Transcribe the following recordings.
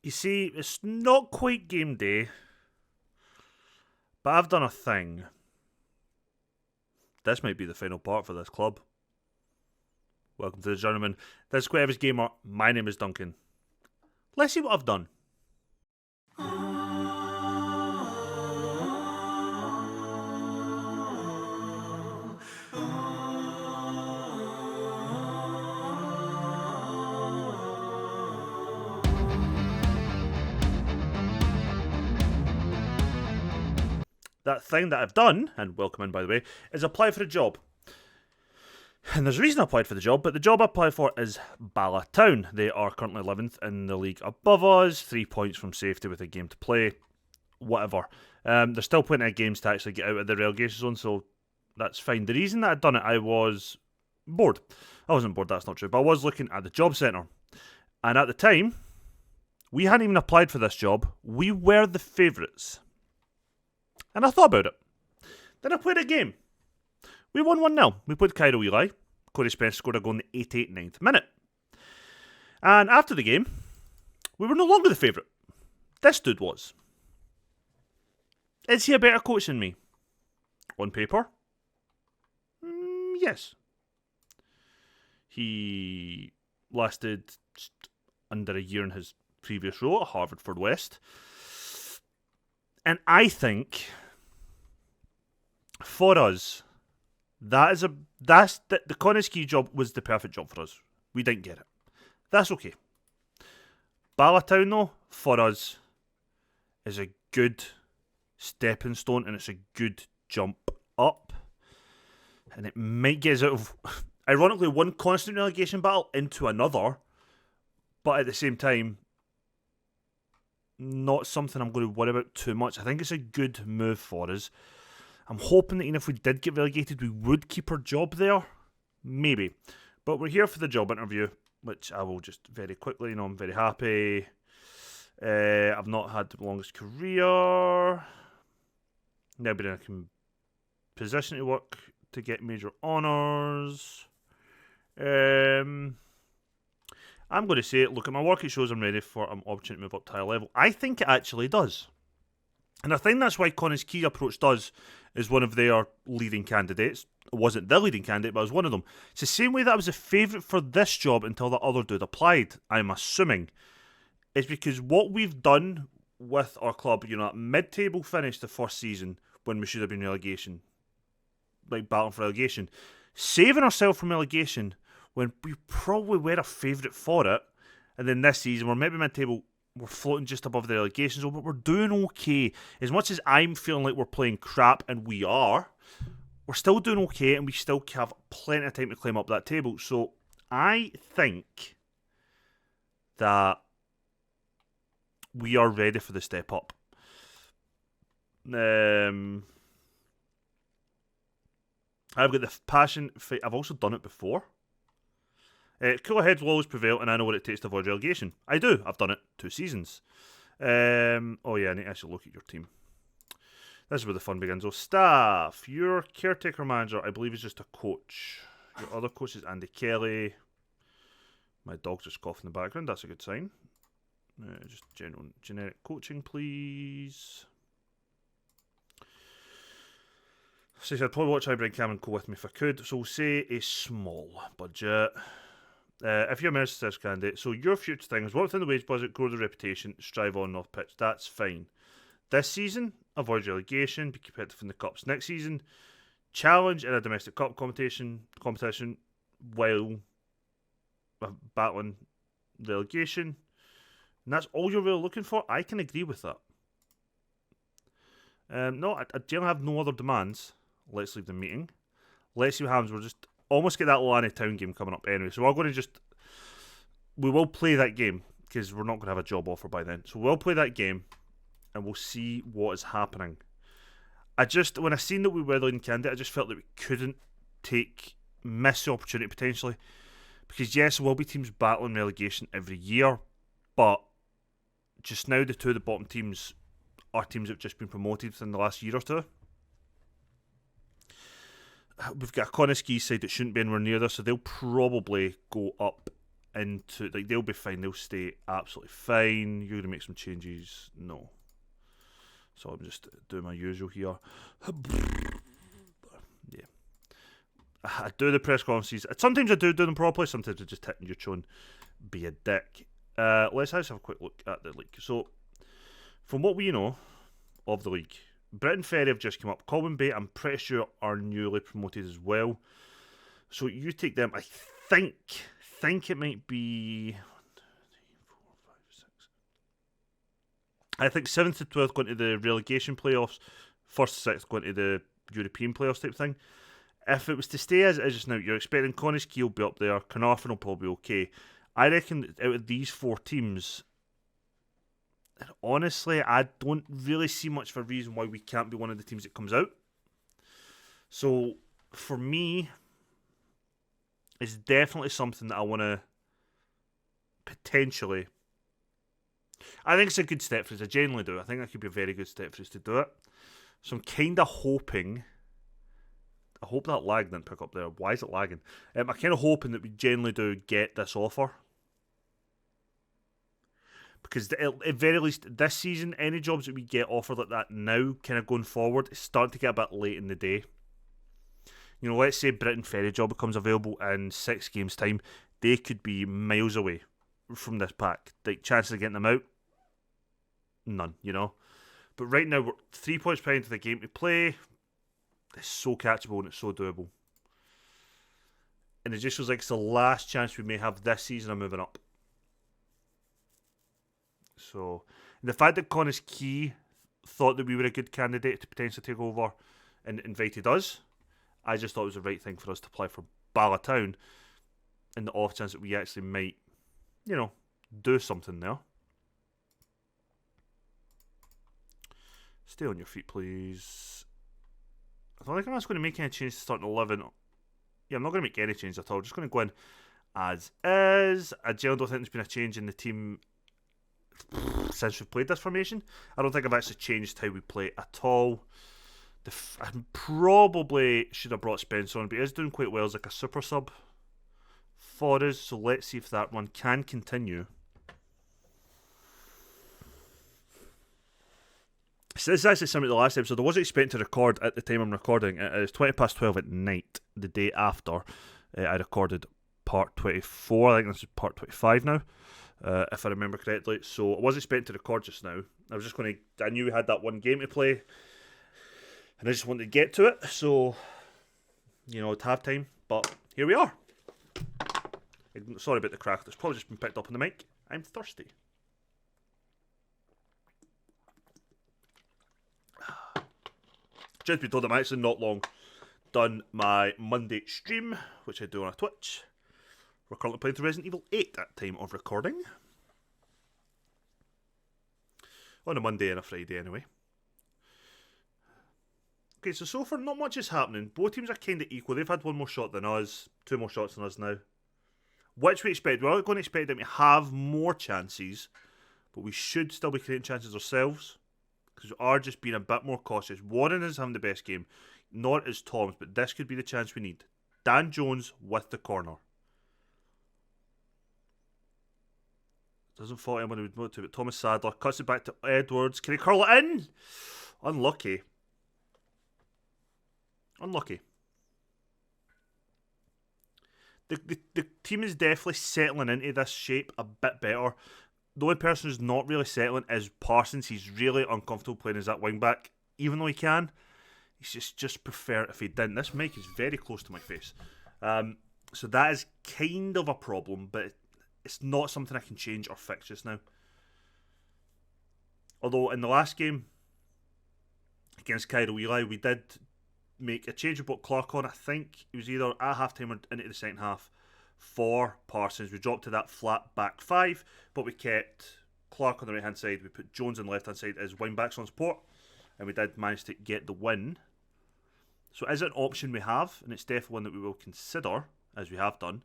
You see, it's not quite game day, but I've done a thing. This might be the final part for this club. Welcome to the Journeyman. This is Quite Average Gamer. My name is Duncan. Let's see what I've done. That thing that I've done, and welcome in by the way, is apply for a job. And there's a reason I applied for the job, but the job I applied for is Bala Town. They are currently 11th in the league above us, 3 points from safety with a game to play, whatever. There's still plenty of games to actually get out of the relegation zone, so that's fine. The reason that I'd done it, I was bored. I wasn't bored, that's not true, but I was looking at the job centre. And at the time, we hadn't even applied for this job. We were the favourites. And I thought about it. Then I played a game. We won 1-0. We played Cairo Eli. Corey Spence scored a goal in the 89th minute. And after the game, we were no longer the favourite. This dude was. Is he a better coach than me? On paper? Yes. He lasted just under a year in his previous role at Harvard West. And I think, for us, the Konieski job was the perfect job for us. We didn't get it. That's okay. Bala Town, though, for us, is a good stepping stone, and it's a good jump up. And it might get us out of, ironically, one constant relegation battle into another, but at the same time, not something I'm going to worry about too much. I think it's a good move for us. I'm hoping that even if we did get relegated, we would keep our job there. Maybe. But we're here for the job interview, which I will just very quickly, I'm very happy. I've not had the longest career. Never been in a position to work to get major honours. I'm going to say, look, at my work, it shows I'm ready for an opportunity to move up to higher level. I think it actually does. And I think that's why Connor's Key approached us as one of their leading candidates. It wasn't the leading candidate, but I was one of them. It's the same way that I was a favourite for this job until the other dude applied, I'm assuming. It's because what we've done with our club, at mid-table finish the first season when we should have been relegation, like battling for relegation, saving ourselves from relegation when we probably were a favourite for it, and then this season we're maybe mid-table, we're floating just above the relegation zone, but we're doing okay. As much as I'm feeling like we're playing crap, and we are, we're still doing okay, and we still have plenty of time to climb up that table. So I think that we are ready for the step up. I've got the passion. I've also done it before. Cooler heads will always prevail, and I know what it takes to avoid relegation. I do. I've done it 2 seasons. Oh yeah, I need to actually look at your team. This is where the fun begins. So, staff. Your caretaker manager, I believe, is just a coach. Your other coach is Andy Kelly. My dog's just coughing in the background. That's a good sign. Just generic coaching, please. So I'd probably watch Hybrid Cam and go with me if I could. So we'll say a small budget. If you're a Merseyside Success candidate, so your future thing is work within the wage budget, grow the reputation, strive on off pitch. That's fine. This season, avoid relegation, be competitive in the cups. Next season, challenge in a domestic cup competition while battling relegation. And that's all you're really looking for. I can agree with that. No, I generally have no other demands. Let's leave the meeting. Let's see what happens. We'll just almost get that Lanny Town game coming up anyway. So we're going to we will play that game because we're not going to have a job offer by then. So we'll play that game and we'll see what is happening. When I seen that we were the leading candidate, I just felt that we couldn't miss the opportunity potentially. Because yes, there will be teams battling relegation every year, but just now the 2 of the bottom teams are teams that have just been promoted within the last year or 2. We've got a Konieski side that shouldn't be anywhere near this, so they'll probably go up into, like, they'll be fine. They'll stay absolutely fine. You're going to make some changes? No. So I'm just doing my usual here. Yeah. I do the press conferences. Sometimes I do them properly. Sometimes I just hit your tone. Be a dick. Let's have a quick look at the league. So, from what we know of the league, Britain Ferry have just come up. Colwyn Bay, I'm pretty sure, are newly promoted as well. So you take them. I think it might be 1, 2, 3, 4, 5, 6. I think 7th to 12th going to the relegation playoffs. 1st to 6th going to the European playoffs type thing. If it was to stay as it is just now, you're expecting Connah's will be up there. Carnarvon will probably be okay. I reckon out of these 4 teams, and honestly, I don't really see much of a reason why we can't be one of the teams that comes out. So, for me, it's definitely something that I want to potentially... I think it's a good step for us. I genuinely do. I think that could be a very good step for us to do it. So I'm kind of hoping... I hope that lag didn't pick up there. Why is it lagging? I'm kind of hoping that we generally do get this offer. Because at very least this season, any jobs that we get offered like that now, kind of going forward, it's starting to get a bit late in the day. You know, let's say Britain Ferry job becomes available in 6 games' time. They could be miles away from this pack. Like, chances of getting them out? None, you know. But right now, we're 3 points behind to the game to play. It's so catchable and it's so doable. And it just feels like it's the last chance we may have this season of moving up. So, the fact that Connah's thought that we were a good candidate to potentially take over and invited us, I just thought it was the right thing for us to apply for Ballatown in the off chance that we actually might, you know, do something there. Stay on your feet, please. I don't think I'm just going to make any changes to starting 11. Yeah, I'm not going to make any changes at all. Just going to go in as is. I generally don't think there's been a change in the team since we played this formation. I don't think I've actually changed how we play at all. I probably should have brought Spencer on, but he is doing quite well as like a super sub for us. So let's see if that one can continue. So this is actually similar to the last episode. I wasn't expecting to record at the time I'm recording. It is 20 past 12 at night, the day after I recorded part 24. I think this is part 25 now, if I remember correctly. So I wasn't expecting to record just now. I was just going to... I knew we had that one game to play, and I just wanted to get to it. So, you know, it's half time, but here we are. Sorry about the crack. It's probably just been picked up on the mic. I'm thirsty. Just been told I'm actually not long done my Monday stream, which I do on Twitch. We're currently playing through Resident Evil 8 at time of recording. On a Monday and a Friday, anyway. Okay, so far not much is happening. Both teams are kind of equal. They've had 1 more shot than us, 2 more shots than us now. Which we expect. We're going to expect them to have more chances, but we should still be creating chances ourselves. Because we are just being a bit more cautious. Warren is having the best game. Not as Tom's, but this could be the chance we need. Dan Jones with the corner. Doesn't fall anyone who would want to, but Thomas Sadler cuts it back to Edwards. Can he curl it in? Unlucky. Unlucky. The team is definitely settling into this shape a bit better. The only person who's not really settling is Parsons. He's really uncomfortable playing as that wing back, even though he can. He's just prefer if he didn't. This mic is very close to my face. So that is kind of a problem, but it's not something I can change or fix just now. Although in the last game against Cairo Eli, we did make a change of Clark on. I think it was either at half-time or into the second half for Parsons. We dropped to that flat back 5, but we kept Clark on the right-hand side. We put Jones on the left-hand side as wing-backs on support, and we did manage to get the win. So it is an option we have, and it's definitely one that we will consider, as we have done,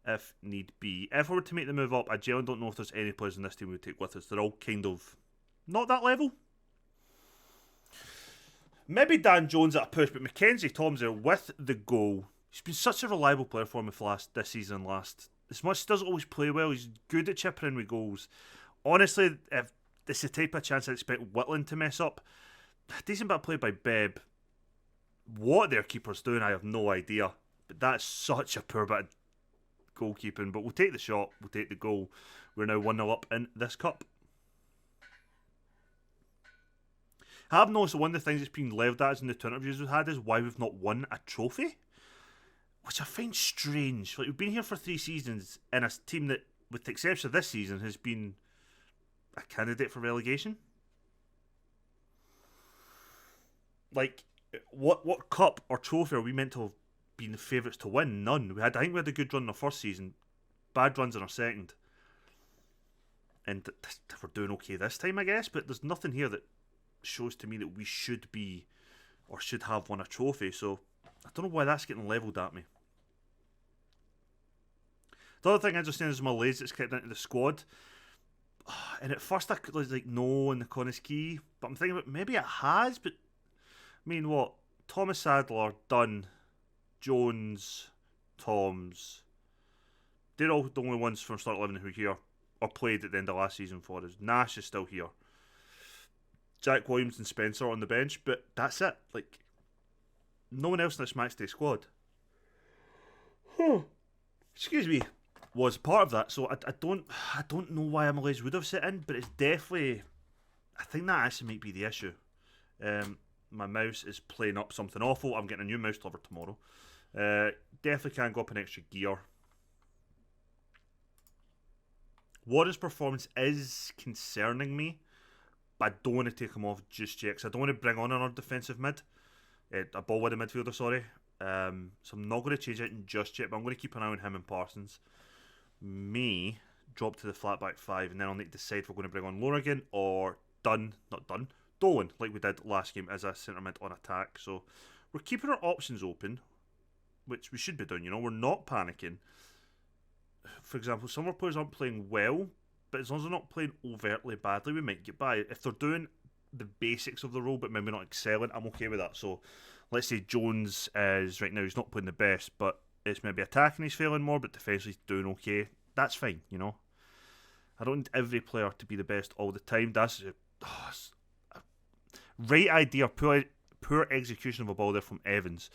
if need be. If we were to make the move up, I genuinely don't know if there's any players in this team we would take with us. They're all kind of not that level. Maybe Dan Jones at a push, but Mackenzie Tom's there with the goal. He's been such a reliable player for me for this season, last as much as he doesn't always play well, he's good at chipping in with goals. Honestly, if it's the type of chance I expect Whitland to mess up, decent bit played by Bebb. What their keeper's doing, I have no idea. But that's such a poor bit of goalkeeping. But we'll take the shot, we'll take the goal. We're now 1-0 up in this cup. I have noticed that one of the things that's been levelled at us in the two interviews we've had is why we've not won a trophy, which I find strange. Like, we've been here for 3 seasons in a team that, with the exception of this season, has been a candidate for relegation. Like, what cup or trophy are we meant to have been the favourites to win? None. I think we had a good run in our first season, bad runs in our second, and we're doing okay this time, I guess. But there's nothing here that shows to me that we should be or should have won a trophy. So I don't know why that's getting levelled at me. The other thing I understand is Malays that's kept into the squad. And at first I was like, no, in the Connah's Quay. But I'm thinking about maybe it has. But I mean, what? Thomas Sadler, Dunn, Jones, Toms. They're all the only ones from Start 11 who are here or played at the end of last season for us. Nash is still here. Jack Williams and Spencer on the bench, but that's it. Like, no one else in this matchday squad, excuse me, was part of that. So I don't know why Malays would have sit in, but it's definitely, I think that actually might be the issue. My mouse is playing up something awful. I'm getting a new mouse cover tomorrow. Definitely can't go up an extra gear. Warren's performance is concerning me, but I don't want to take him off just yet, because I don't want to bring on another defensive mid. A ball-winning midfielder, sorry. So I'm not going to change it just yet, but I'm going to keep an eye on him and Parsons. May drop to the flat back 5, and then I'll need to decide if we're going to bring on Lonergan or Dolan, like we did last game, as a centre mid on attack. So we're keeping our options open, which we should be doing, we're not panicking. For example, some of our players aren't playing well, but as long as they're not playing overtly badly, we might get by. If they're doing the basics of the role, but maybe not excelling, I'm okay with that. So let's say Jones is, right now, he's not playing the best, but it's maybe attacking he's failing more, but defensively he's doing okay. That's fine, I don't need every player to be the best all the time. That's a right idea, poor execution of a ball there from Evans.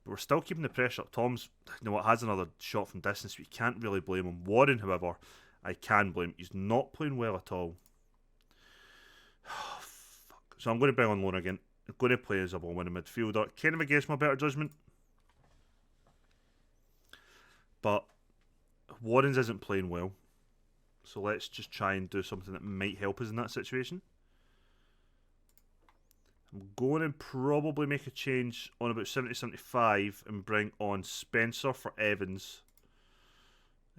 But we're still keeping the pressure up. Tom's, has another shot from distance, but you can't really blame him. Warren, however, I can blame. He's not playing well at all. Fuck. So I'm going to bring on Lonergan. I'm going to play as a ball-winning midfielder. Kind of against my better judgment. But Warren's isn't playing well. So let's just try and do something that might help us in that situation. I'm going to probably make a change on about 70-75 and bring on Spencer for Evans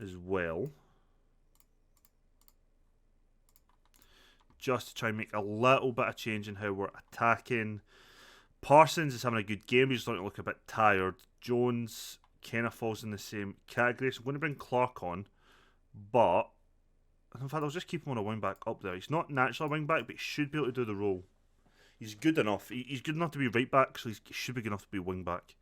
as well. Just to try and make a little bit of change in how we're attacking. Parsons is having a good game. He's starting to look a bit tired. Jones kind of falls in the same category. So I'm going to bring Clark on. But, in fact, I'll just keep him on a wing back up there. He's not naturally a wing back, but he should be able to do the role. He's good enough. He's good enough to be right back, so he should be good enough to be wing back.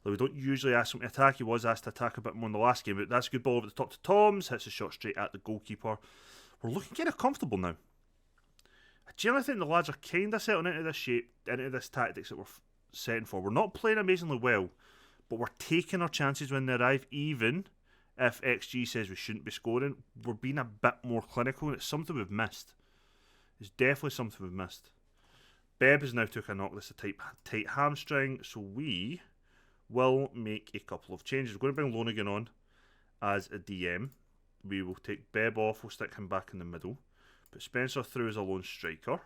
Though we don't usually ask him to attack. He was asked to attack a bit more in the last game, but that's a good ball over the top to Toms. Hits a shot straight at the goalkeeper. We're looking kind of comfortable now. I generally think the lads are kind of settling into this shape, into this tactics that we're setting for. We're not playing amazingly well, but we're taking our chances when they arrive, even if XG says we shouldn't be scoring. We're being a bit more clinical, and it's something we've missed. It's definitely something we've missed. Bebb has now took a knock. This is a tight hamstring, so we will make a couple of changes. We're going to bring Lonergan on as a DM. We will take Bebb off. We'll stick him back in the middle. Put Spencer through as a lone striker,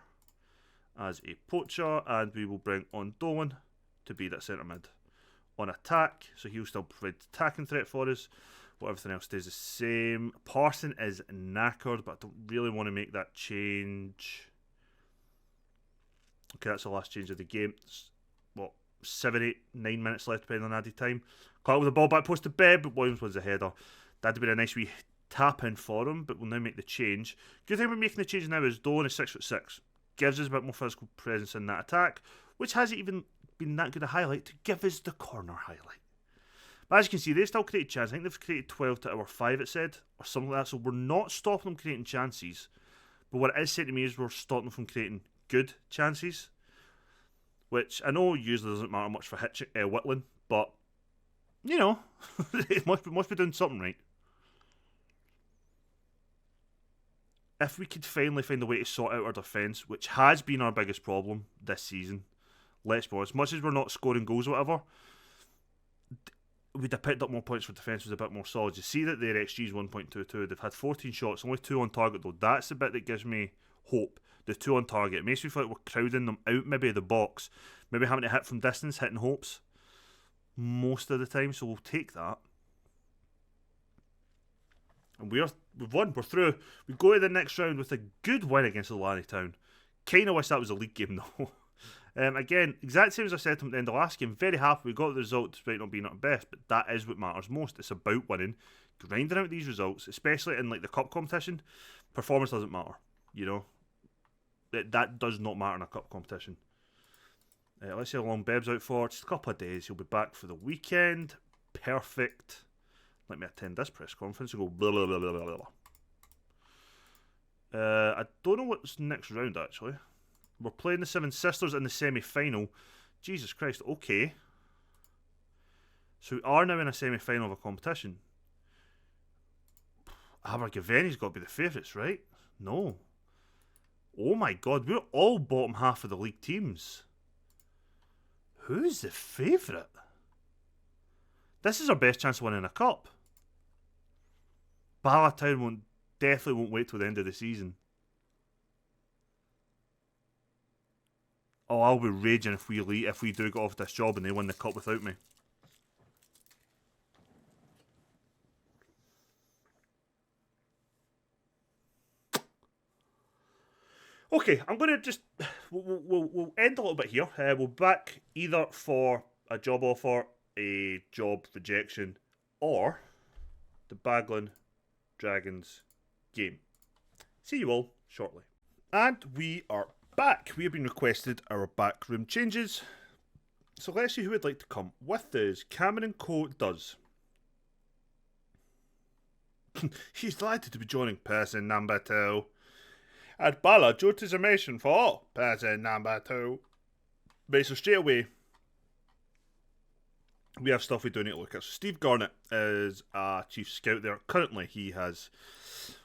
as a poacher, and we will bring on Dolan to be that centre mid. On attack, so he'll still provide attacking threat for us, but everything else stays the same. Parson is knackered, but I don't really want to make that change. Okay, that's the last change of the game. It's, 7, 8, 9 minutes left depending on added time. Caught with the ball back post to Bebb, but Williams wins the header. That'd have been a nice wee tap in for him, but we'll now make the change. Good thing we're making the change now is Dolan is 6'6". Gives us a bit more physical presence in that attack, which hasn't even been that good a highlight to give us the corner highlight. But as you can see, they still created chances. I think they've created 12 to our 5, it said, or something like that. So we're not stopping them creating chances. But what it is saying to me is we're stopping them from creating good chances. Which I know usually doesn't matter much for Whitland, but, you know, it must be doing something right. If we could finally find a way to sort out our defence, which has been our biggest problem this season, let's be honest, as much as we're not scoring goals or whatever, we'd have picked up more points for defence, was a bit more solid. You see that their XG is 1.22. They've had 14 shots, only 2 on target though. That's the bit that gives me hope. The 2 on target. It makes me feel like we're crowding them out maybe the box. Maybe having to hit from distance, hitting hopes most of the time. So we'll take that. And we've won. We're through. We go to the next round with a good win against Atlantic Town. Kind of wish that was a league game though. Again, exact same as I said at the end of the last game. Very happy we got the result despite not being our best, but that is what matters most. It's about winning, grinding out these results, especially in like the cup competition. Performance doesn't matter, you know. That does not matter in a cup competition. Let's see how long Beb's out for. Just a couple of days. He'll be back for the weekend. Perfect. Let me attend this press conference and go blah blah blah blah blah blah. I don't know what's next round actually. We're playing the Seven Sisters in the semi-final. Jesus Christ, okay. So we are now in a semi-final of a competition. Abergavenny's got to be the favourites, right? No. Oh my god, we're all bottom half of the league teams. Who's the favourite? This is our best chance of winning a cup. Ballatown definitely won't wait till the end of the season. Oh, I'll be raging if we do get off this job and they win the cup without me. Okay, I'm going to just... We'll end a little bit here. We'll back either for a job offer, a job rejection, or the Baglan Dragons game. See you all shortly. And we are back. We have been requested our backroom changes. So let's see who would like to come with us. Cameron Coe does. He's delighted to be joining person number 2. And Bala, Jotismation for person number 2. Right, so straight away, we have stuff we do need to look at. So Steve Garnett is a chief scout there. Currently, he has,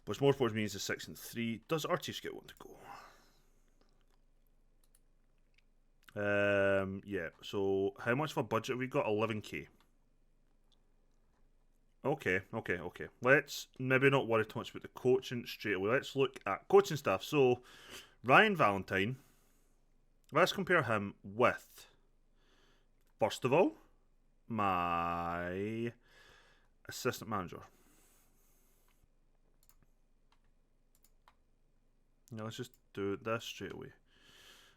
which more sports means is 6 and 3. Does our chief scout want to go? Yeah, so how much of a budget have we got? 11k. Okay. Let's maybe not worry too much about the coaching straight away. Let's look at coaching staff. So, Ryan Valentine, let's compare him with, first of all, my assistant manager. Now, let's just do this straight away.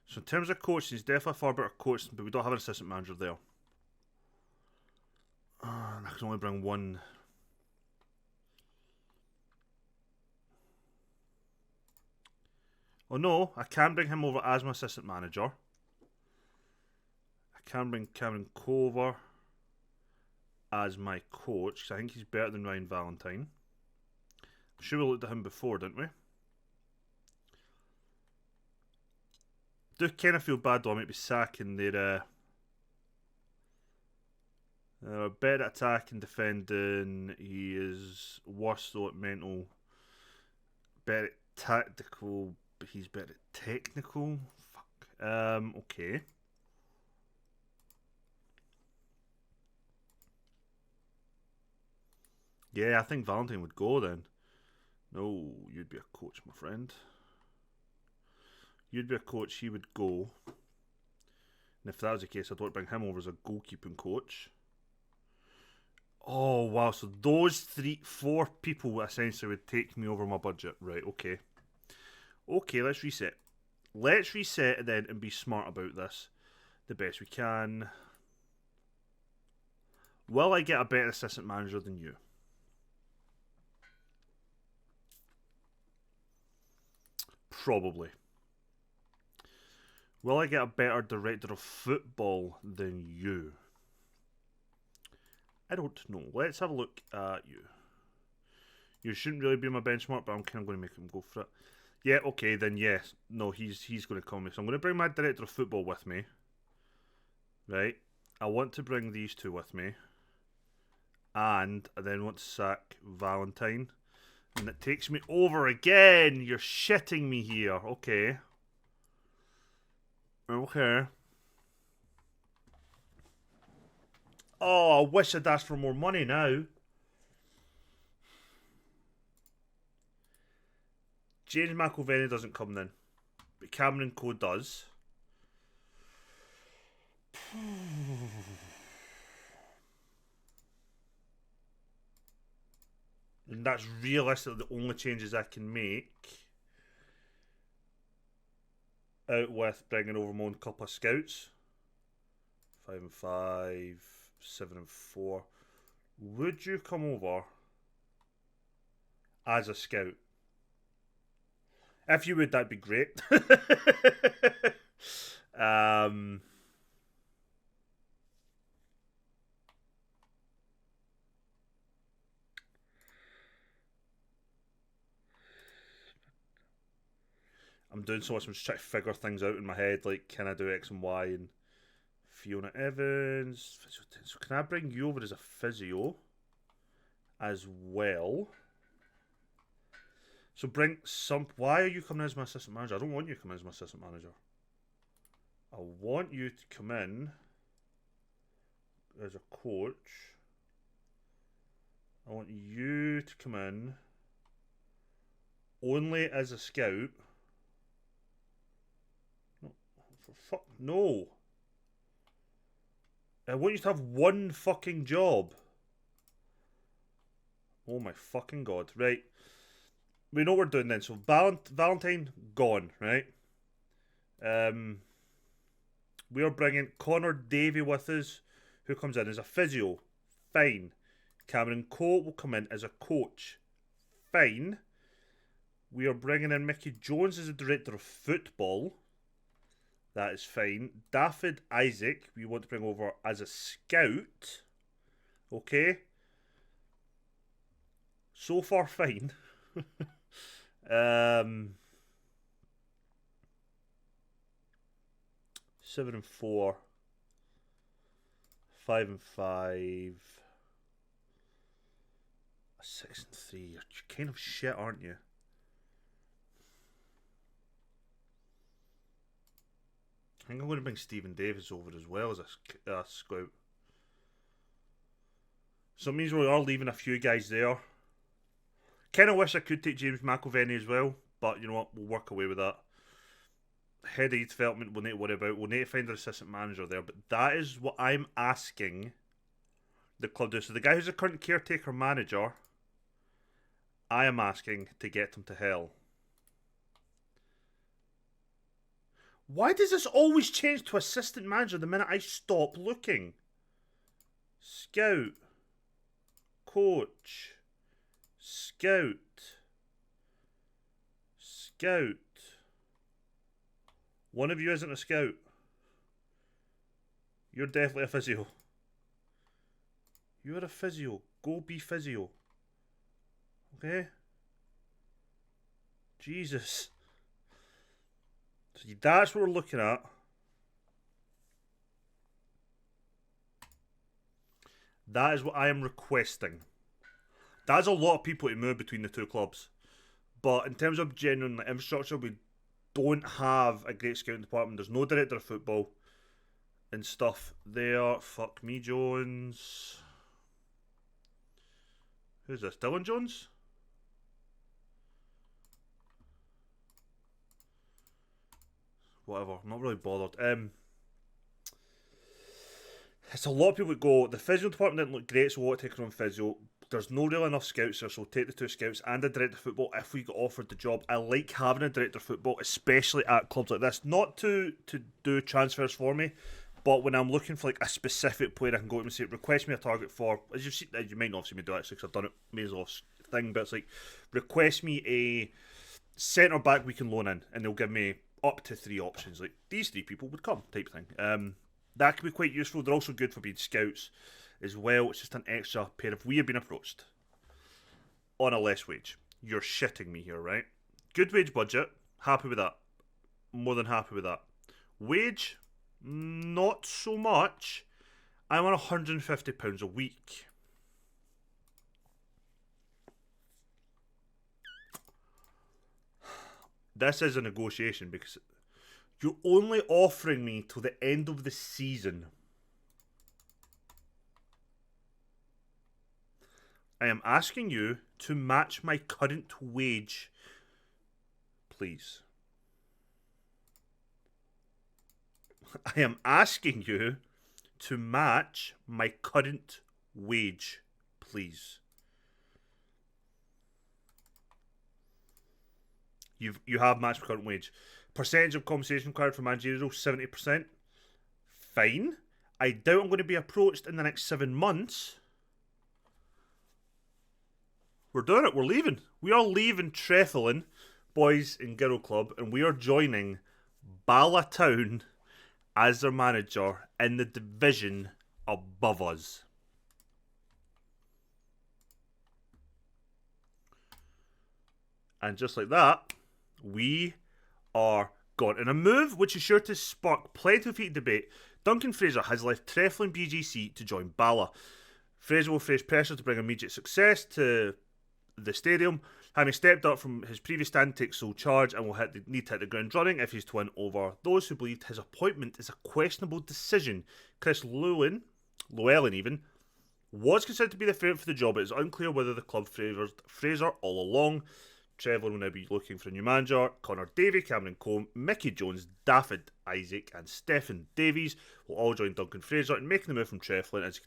So in terms of coaching, he's definitely a far better coach, but we don't have an assistant manager there. I can only bring one. Oh no, I can bring him over as my assistant manager. I can bring Cameron Coe over as my coach, because I think he's better than Ryan Valentine. I'm sure we looked at him before, didn't we? Do kind of feel bad though, I might be sacking their better at attacking, defending. He is worse though at mental. Better at tactical, but he's better at technical. Fuck. Okay. Yeah, I think Valentine would go then. No, you'd be a coach, my friend. You'd be a coach, he would go. And if that was the case, I'd want to bring him over as a goalkeeping coach. Oh, wow. So those 4 people essentially would take me over my budget. Right, okay. Okay, let's reset. Let's reset it then and be smart about this the best we can. Will I get a better assistant manager than you? Probably. Will I get a better director of football than you? I don't know. Let's have a look at you. You shouldn't really be my benchmark, but I'm kind of going to make him go for it. Yeah, okay, then yes. No, he's going to come with me. So I'm going to bring my director of football with me. Right? I want to bring these two with me. And I then want to sack Valentine. And it takes me over again. You're shitting me here. Okay. Okay. Oh, I wish I'd asked for more money now. James McIlvenney doesn't come then. But Cameron Cole does. And that's realistically the only changes I can make. Out with bringing over my own couple of scouts. 5 and 5, 7 and 4. Would you come over as a scout? If you would, that'd be great. I'm doing so much. I'm just trying to figure things out in my head. Like, can I do X and Y? And Fiona Evans. So can I bring you over as a physio as well? So bring some... Why are you coming as my assistant manager? I don't want you to come in as my assistant manager. I want you to come in as a coach. I want you to come in only as a scout. No, for fuck, no. I want you to have one fucking job. Oh my fucking god. Right. We know what we're doing then. So Valentine, gone, right? We are bringing Connor Davey with us, who comes in as a physio. Fine. Cameron Cole will come in as a coach. Fine. We are bringing in Mickey Jones as a director of football. That is fine. David Isaac, we want to bring over as a scout. Okay. So far, fine. 7 and 4, 5 and 5, 6 and 3. You're kind of shit, aren't you? I think I'm going to bring Stephen Davis over as well as a scout. So it means we are leaving a few guys there. Kind of wish I could take James McIlvenney as well, but you know what? We'll work away with that. Head of youth development we'll need to worry about. We'll need to find an assistant manager there, but that is what I'm asking the club to do. So the guy who's the current caretaker manager, I am asking to get him to hell. Why does this always change to assistant manager the minute I stop looking? Scout. Coach. Scout. Scout. One of you isn't a scout. You're definitely a physio. You're a physio. Go be physio. Okay? Jesus. So that's what we're looking at. That is what I am requesting. That's a lot of people to move between the two clubs. But in terms of genuine infrastructure, we don't have a great scouting department. There's no director of football and stuff there. Fuck me, Jones. Who's this? Dylan Jones? Whatever. I'm not really bothered. It's a lot of people that go, the physio department didn't look great, so we'll take our own physio. There's no really enough scouts there, so we'll take the two scouts and a director of football if we get offered the job. I like having a director of football, especially at clubs like this. Not to do transfers for me, but when I'm looking for like a specific player, I can go to them and say, request me a target for, as you've seen, you might not have seen me do it actually because I've done it, may as well thing, but it's like, request me a centre back we can loan in, and they'll give me up to 3 options. Like, these 3 people would come, type thing. That can be quite useful. They're also good for being scouts as well. It's just an extra pair. If we had been approached on a less wage, you're shitting me here, right? Good wage budget, happy with that. More than happy with that. Wage, not so much. I'm on £150 a week. This is a negotiation because you're only offering me till the end of the season. I am asking you to match my current wage, please. I am asking you to match my current wage, please. You have matched my current wage. Percentage of compensation required for managerial, 70%. Fine. I doubt I'm going to be approached in the next 7 months. We're doing it. We're leaving. We are leaving Treflin Boys and Girl Club, and we are joining Bala Town as their manager in the division above us. And just like that, we are gone. In a move which is sure to spark plenty of heated debate, Duncan Fraser has left Treflin BGC to join Bala. Fraser will face pressure to bring immediate success to the stadium, having stepped up from his previous stand to take sole charge, and will need to hit the ground running if he's to win over those who believed his appointment is a questionable decision. Chris Llewellyn even, was considered to be the favourite for the job. It is unclear whether the club favoured Fraser all along. Trevor will now be looking for a new manager. Connor Davey, Cameron Combe, Mickey Jones, David Isaac and Stephen Davies will all join Duncan Fraser in making the move from Treflin as he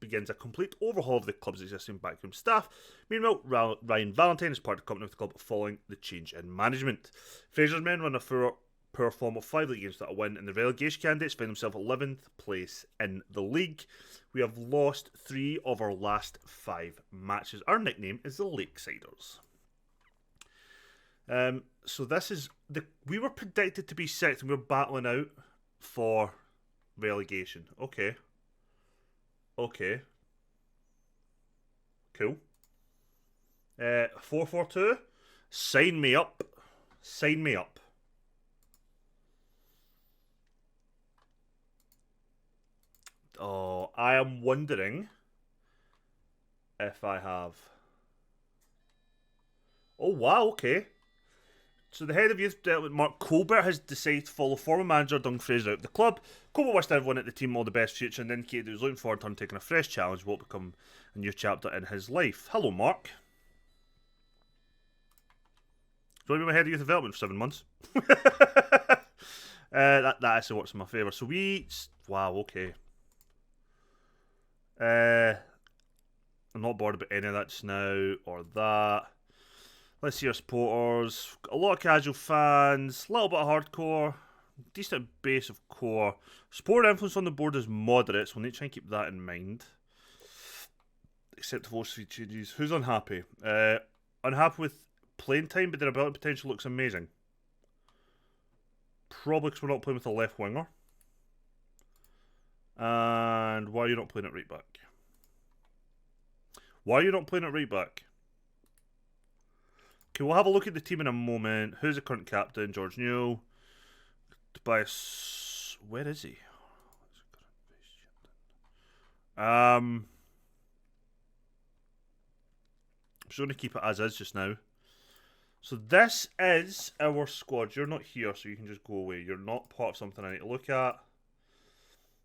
begins a complete overhaul of the club's existing backroom staff. Meanwhile, Ryan Valentine is part of the company of the club following the change in management. Fraser's men run a poor form of 5 league games without a win, and the relegation candidates find themselves 11th place in the league. We have lost 3 of our last 5 matches. Our nickname is the Lakesiders. So this is we were predicted to be 6th, and we're battling out for relegation. Okay. Cool. 4-4-2. Sign me up. Oh, I am wondering if I have. Oh wow, okay. So the head of youth development, Mark Colbert, has decided to follow former manager Duncan Fraser out of the club. Colbert wished everyone at the team all the best future and indicated he was looking forward to taking a fresh challenge, what will become a new chapter in his life. Hello, Mark. Do you want to be my head of youth development for 7 months? That actually works in my favour. So wow, okay. I'm not bored about any of that just now, or that. Let's see our supporters. A lot of casual fans, a little bit of hardcore, decent base of core. Support influence on the board is moderate, so we'll need to try and keep that in mind. Except for those 3 changes. Who's unhappy? Unhappy with playing time, but their ability potential looks amazing. Probably because we're not playing with a left winger. And why are you not playing at right back? Okay, we'll have a look at the team in a moment. Who's the current captain? George Newell. Tobias. Where is he? I'm just going to keep it as is just now. So this is our squad. You're not here, so you can just go away. You're not part of something I need to look at.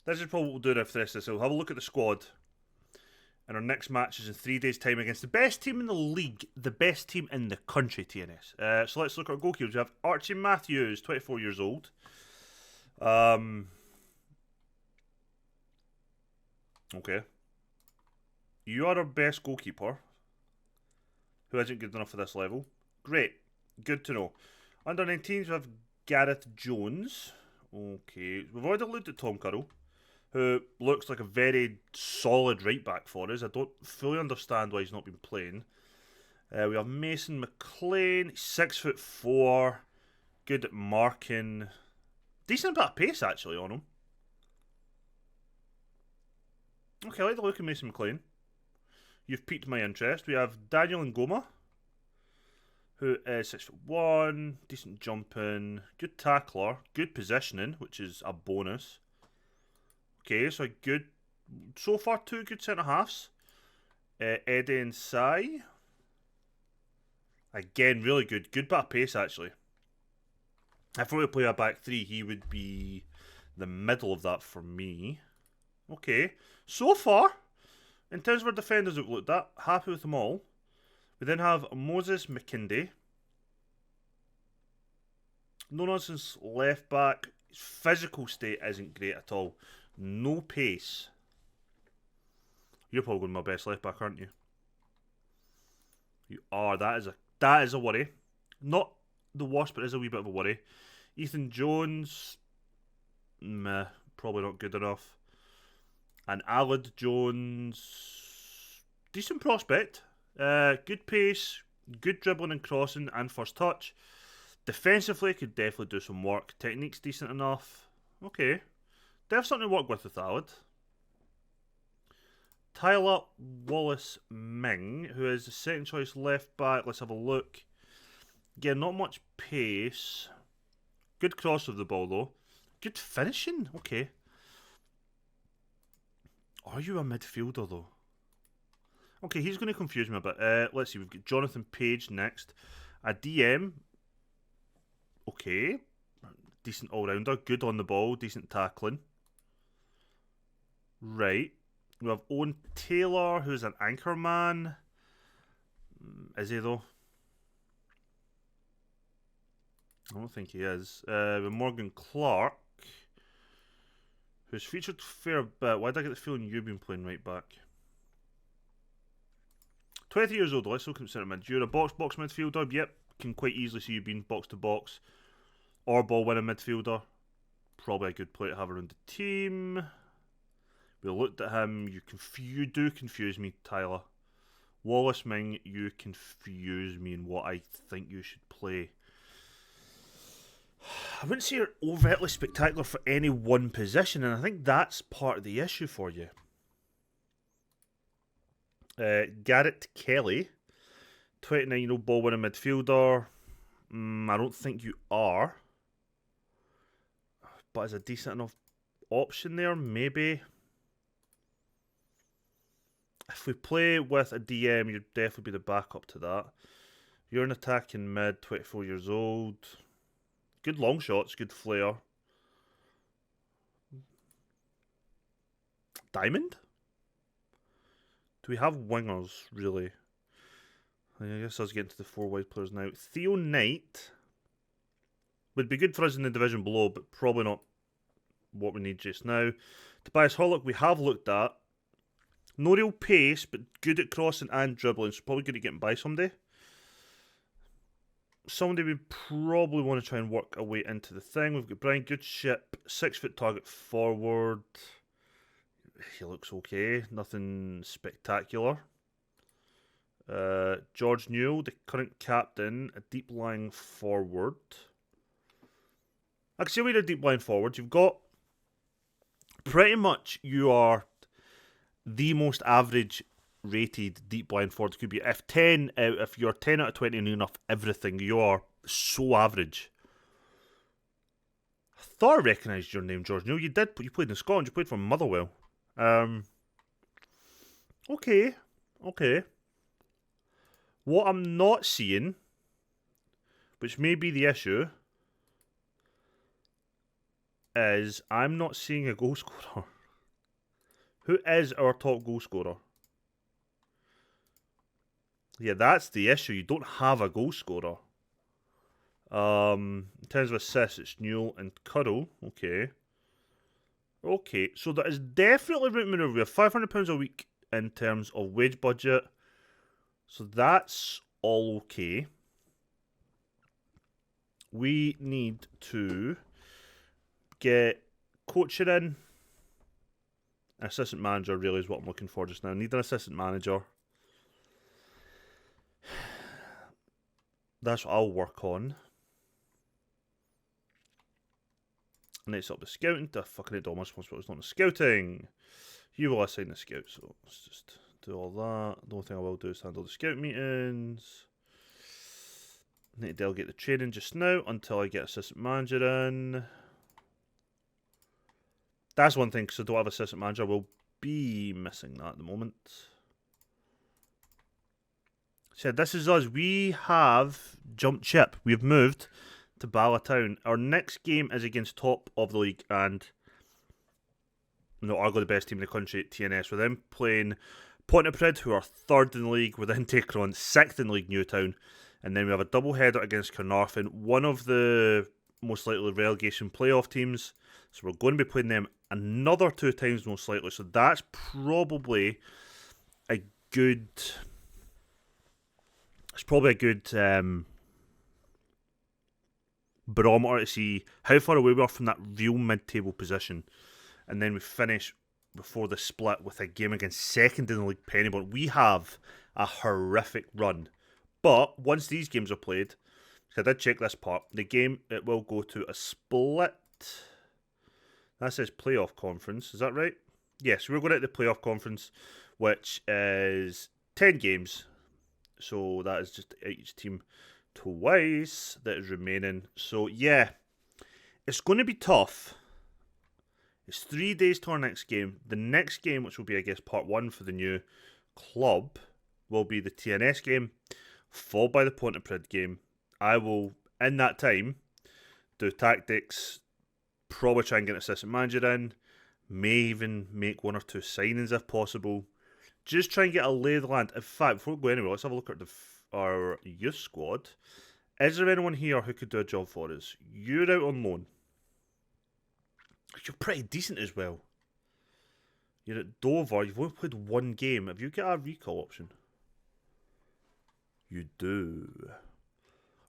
This is probably what we'll do after this. So we'll have a look at the squad. And our next match is in 3 days' time against the best team in the league, the best team in the country, TNS. So let's look at our goalkeepers. We have Archie Matthews, 24 years old. Okay. You are our best goalkeeper, who isn't good enough for this level. Great. Good to know. Under 19s, we have Gareth Jones. Okay. We've already looked at Tom Currell, who looks like a very solid right back for us. I don't fully understand why he's not been playing. We have Mason McLean, 6'4", good at marking, decent bit of pace actually on him. Okay, I like the look of Mason McLean. You've piqued my interest. We have Daniel Ngoma, who is 6'1", decent jumping, good tackler, good positioning, which is a bonus. Okay, so good. So far, two good centre halves. Eddie and Sai. Again, really good. Good bit of pace, actually. If we were to play a back three, he would be the middle of that for me. Okay. So far, in terms of our defenders that we've looked at, happy with them all. We then have Moses McKinday. No nonsense left back. His physical state isn't great at all. No pace. You're probably going my best left back, aren't you? You are. That is a worry. Not the worst, but it is a wee bit of a worry. Ethan Jones, meh, probably not good enough. And Aled Jones, decent prospect. Good pace, good dribbling and crossing, and first touch. Defensively, could definitely do some work. Technique's decent enough. Okay. They have something to work with Aled. Tyler Wallace Ming, who is the second choice left back. Let's have a look. Again, not much pace. Good cross of the ball, though. Good finishing. Okay. Are you a midfielder, though? Okay, he's going to confuse me a bit. Let's see. We've got Jonathan Page next. A DM. Okay. Decent all-rounder. Good on the ball. Decent tackling. Right. We have Owen Taylor, who's an anchor man. Is he, though? I don't think he is. With Morgan Clark, who's featured a fair bit. Why did I get the feeling you've been playing right back? 20 years old, let's look at centre mid. You're a box midfielder. Yep, can quite easily see you being box to box or ball winning midfielder. Probably a good player to have around the team. We looked at him. You do confuse me, Tyler. Wallace Ming, you confuse me in what I think you should play. I wouldn't say you're overtly spectacular for any one position, and I think that's part of the issue for you. Garrett Kelly, 29-year-old ball winning midfielder. I don't think you are, but as a decent enough option there, maybe. If we play with a DM, you'd definitely be the backup to that. You're an attacking mid, 24 years old. Good long shots, good flair. Diamond? Do we have wingers, really? I guess I was getting to the four wide players now. Theo Knight would be good for us in the division below, but probably not what we need just now. Tobias Hollock, we have looked at. No real pace, but good at crossing and dribbling, so probably good at getting by somebody. Somebody we probably want to try and work our way into the thing. We've got Brian Goodship, 6-foot target forward. He looks okay, nothing spectacular. George Newell, the current captain, a deep lying forward. I can see where you're deep lying forward. You've got pretty much you are the most average rated deep line forward could be. If you're 10 out of 20 and enough everything, you are so average. I thought I recognised your name, George. No, you did. You played in Scotland. You played for Motherwell. Okay. What I'm not seeing, which may be the issue, is I'm not seeing a goal scorer. Who is our top goal scorer? Yeah, that's the issue. You don't have a goal scorer. In terms of assists, it's Newell and Cuddle. Okay, so there is definitely room to maneuver. We have £500 a week in terms of wage budget. So that's all okay. We need to get coaching in. Assistant manager really is what I'm looking for just now. I need an assistant manager. That's what I'll work on. Next up, the scouting. I fucking hate all my responsibilities, not the scouting. He will assign the scout, so let's just do all that. The only thing I will do is handle the scout meetings. Need to delegate the training just now until I get assistant manager in. That's one thing, because I don't have assistant manager. I will be missing that at the moment. So this is us. We have jumped ship. We've moved to Ballatown. Our next game is against top of the league and arguably the best team in the country at TNS. We're then playing Pontypridd, who are third in the league. We're then taking on sixth in the league, Newtown. And then we have a double header against Carnarvon, one of the most likely relegation playoff teams. So we're going to be playing them another 2 times most likely. So that's probably a good... It's probably a good barometer to see how far away we are from that real mid-table position. And then we finish before the split with a game against second in the league, Pennyborn. We have a horrific run. But once these games are played, so I did check this part, the game, it will go to a split. That says playoff conference, is that right? Yes, we're going to the playoff conference, which is 10 games. So that is just each team twice that is remaining. So yeah, it's going to be tough. It's 3 days to our next game. The next game, which will be, I guess, part 1 for the new club, will be the TNS game, followed by the Pontypridd game. I will, in that time, do tactics, probably try and get an assistant manager in, may even make 1 or 2 signings if possible. Just try and get a lay of the land. In fact, before we go anywhere, let's have a look at our youth squad. Is there anyone here who could do a job for us? You're out on loan. You're pretty decent as well. You're at Dover. You've only played 1 game. Have you got a recall option? You do.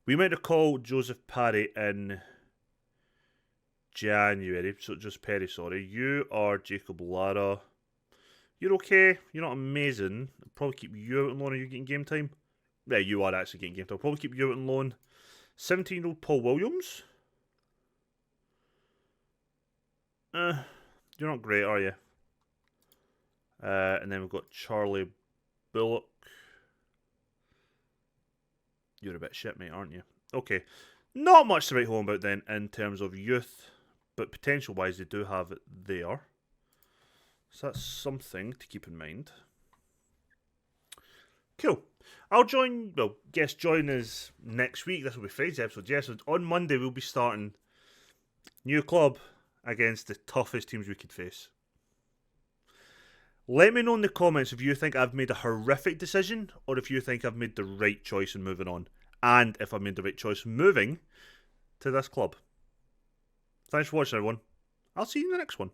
We might have called Joseph Parry in January. So just Perry, sorry. You are Jacob Lara. You're okay. You're not amazing. I'll probably keep you out on loan. Are you getting game time? Yeah, you are actually getting game time. I'll probably keep you out on loan. 17-year-old Paul Williams. You're not great, are you? And then we've got Charlie Bullock. You're a bit shit, mate, aren't you? Okay. Not much to write home about then in terms of youth, but potential-wise, they do have it there. So that's something to keep in mind. Cool. I'll join, well, guest join us next week. This will be Friday's episode. Yes, on Monday we'll be starting new club against the toughest teams we could face. Let me know in the comments if you think I've made a horrific decision or if you think I've made the right choice in moving on. And if I've made the right choice in moving to this club. Thanks for watching, everyone. I'll see you in the next one.